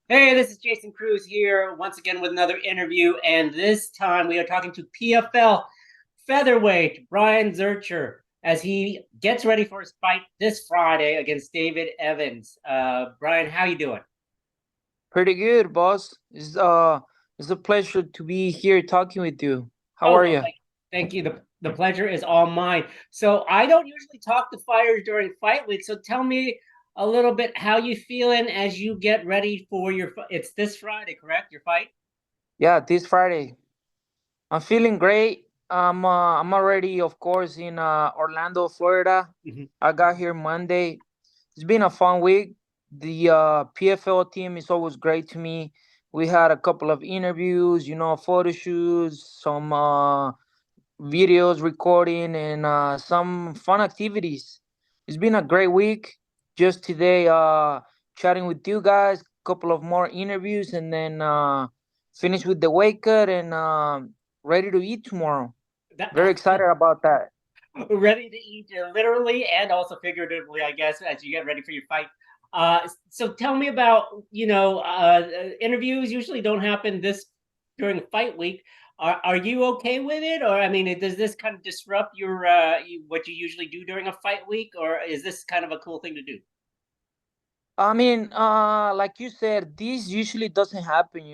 Hey, this is Jason Cruz here once again with another interview, and this time we are talking to PFL Featherweight Brahyan Zurcher as he gets ready for his fight this Friday against David Evans. Brian, how you doing? Pretty good, boss. It's a pleasure to be here talking with you. How Oh, are well, you? thank you. The pleasure is all mine. So I don't usually talk to fighters during fight week. So tell me a little bit how you feeling as you get ready for your. It's this Friday, correct? Your fight. Yeah, this Friday. I'm feeling great. I'm already, of course, in Orlando, Florida. Mhm. I got here Monday. It's been a fun week. The PFL team is always great to me. We had a couple of interviews, photo shoots, some videos recording, and some fun activities. It's been a great week. Just today, chatting with you guys, couple of more interviews, and then finish with the weight cut and ready to eat tomorrow. Very That, excited about that. ready to eat literally and also figuratively, I guess, as you get ready for your fight. So tell me about, interviews usually don't happen this during fight week. Are you okay with it? Or, I mean, does this kind of disrupt what you usually do during a fight week? Or is this kind of a cool thing to do? I mean, like you said, this usually doesn't happen.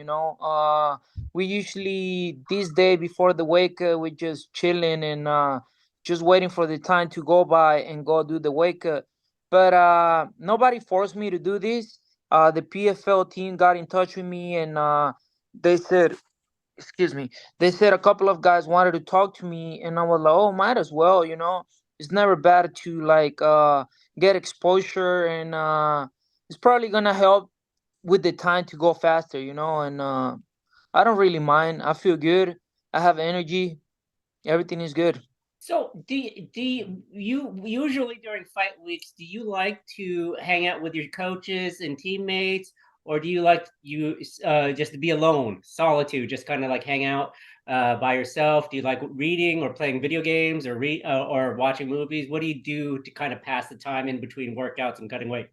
We usually this day before the wake, we just chilling and just waiting for the time to go by and go do the wake up. But nobody forced me to do this. The PFL team got in touch with me and they said, excuse me, they said a couple of guys wanted to talk to me, and I was like, oh, might as well. It's never bad to like get exposure and it's probably gonna help with the time to go faster, and I don't really mind. I feel good. I have energy. Everything is good. So, you usually during fight weeks, do you like to hang out with your coaches and teammates, or do you like you just to be alone, solitude, just kind of like hang out by yourself? Do you like reading or playing video games or watching movies? What do you do to kind of pass the time in between workouts and cutting weight?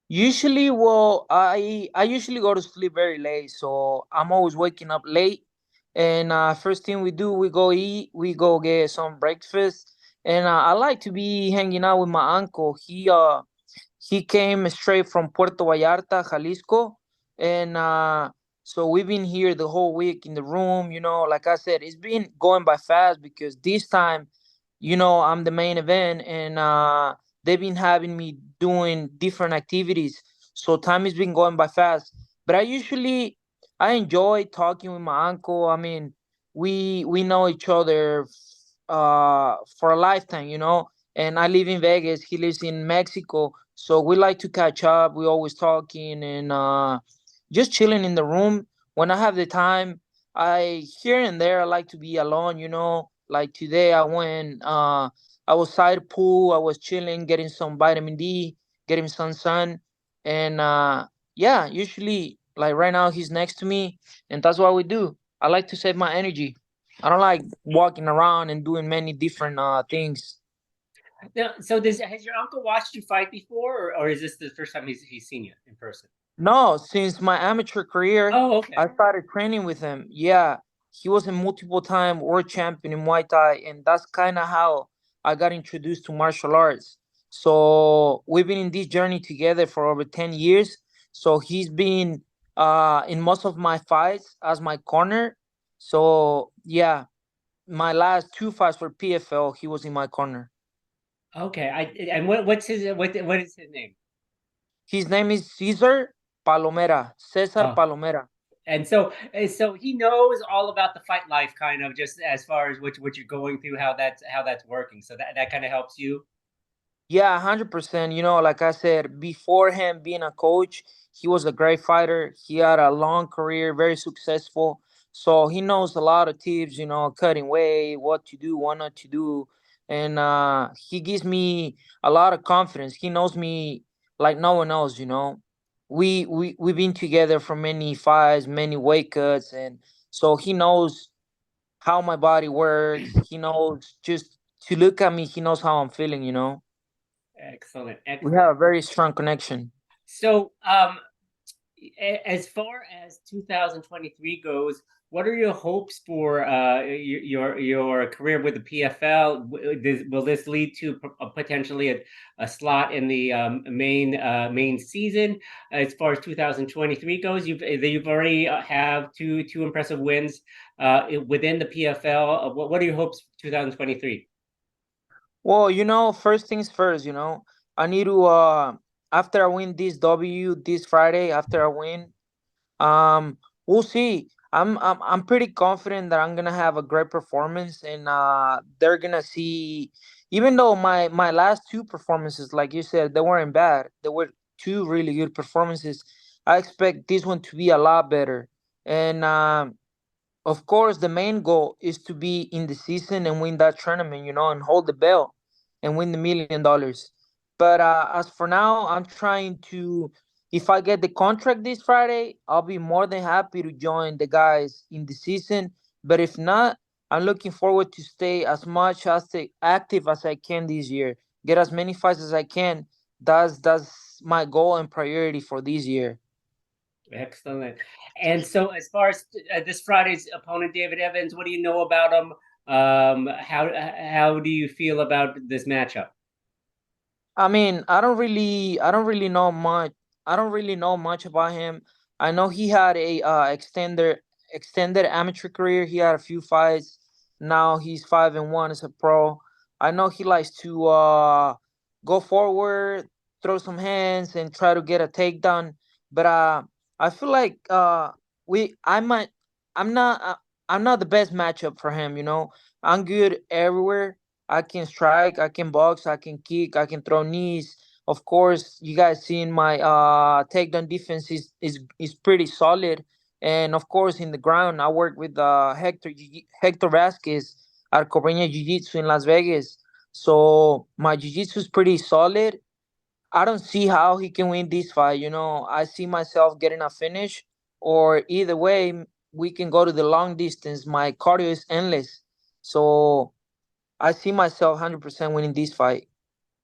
Usually, well, I usually go to sleep very late, so I'm always waking up late. And first thing we do, we go eat, we go get some breakfast, and I like to be hanging out with my uncle. He came straight from Puerto Vallarta, Jalisco, and so we've been here the whole week in the room. Like I said, it's been going by fast because this time, I'm the main event, and they've been having me doing different activities. So time has been going by fast. But I enjoy talking with my uncle. I mean, we know each other for a lifetime, and I live in Vegas. He lives in Mexico. So we like to catch up. We always talking and just chilling in the room. When I have the time, I here and there I like to be alone, Like today I was side pool, I was chilling, getting some vitamin D, getting some sun. And yeah, usually like right now he's next to me and that's what we do. I like to save my energy. I don't like walking around and doing many different things. Now, so does has your uncle watched you fight before, or is this the first time he's seen you in person? No, since my amateur career, Oh, okay. I started training with him. Yeah, he was a multiple time world champion in Muay Thai, and that's kind of how I got introduced to martial arts. So we've been in this journey together for over 10 years. So he's been in most of my fights as my corner. So yeah, my last two fights for PFL, he was in my corner. Okay. And what is his name? His name is Cesar Palomera, Cesar Oh, Palomera. and so he knows all about the fight life, kind of just as far as what you're going through, how that's working. So that kind of helps you. Yeah, 100%. Like I said, before him being a coach, he was a great fighter. He had a long career, very successful. So he knows a lot of tips, cutting weight, what to do, what not to do. And he gives me a lot of confidence. He knows me like no one else. We've been together for many fights, many weight cuts, and so he knows how my body works. He knows just to look at me, he knows how I'm feeling. Excellent, We have excellent. a very strong connection. So as far as 2023 goes, what are your hopes for your career with the PFL? Will this lead to potentially a slot in the main season? As far as 2023 goes, you've already have two impressive wins within the PFL. What are your hopes for 2023? Well, first things first, I need to after I win this W this Friday, after I win, we'll see. I'm pretty confident that I'm gonna have a great performance, and they're gonna see. Even though my last two performances, like you said, they weren't bad. They were two really good performances. I expect this one to be a lot better, and of course, the main goal is to be in the season and win that tournament, and hold the belt and win the $1 million. But as for now, I'm trying to. If I get the contract this Friday, I'll be more than happy to join the guys in the season. But if not, I'm looking forward to stay as much as active as I can this year. Get as many fights as I can. That's my goal and priority for this year. Excellent. And so, as far as this Friday's opponent, David Evans, what do you know about him? How do you feel about this matchup? I mean, I don't really know much. I don't really know much about him. I know he had a extended amateur career. He had a few fights. Now he's 5-1 as a pro. I know he likes to go forward, throw some hands, and try to get a takedown. But I feel like we I might I'm not I'm not the best matchup for him. I'm good everywhere. I can strike, I can box, I can kick, I can throw knees. Of course, you guys seen my takedown defense is pretty solid. And of course, in the ground, I work with Hector Vasquez at Cobeña Jiu Jitsu in Las Vegas. So my Jiu Jitsu is pretty solid. I don't see how he can win this fight. I see myself getting a finish, or either way, we can go to the long distance. My cardio is endless. So I see myself 100% winning this fight.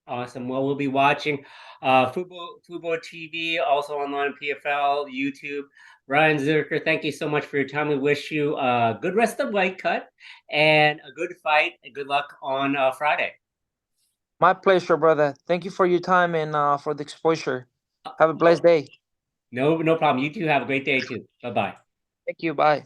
Awesome. Well, we'll be watching Fubo TV, also online PFL, YouTube. Brahyan Zurcher, thank you so much for your time. We wish you a good rest of the weight cut and a good fight. And good luck on Friday. My pleasure, brother. Thank you for your time and for the exposure. Have a blessed Oh, day. no problem. You two have a great day too. Bye bye. Thank you. Bye.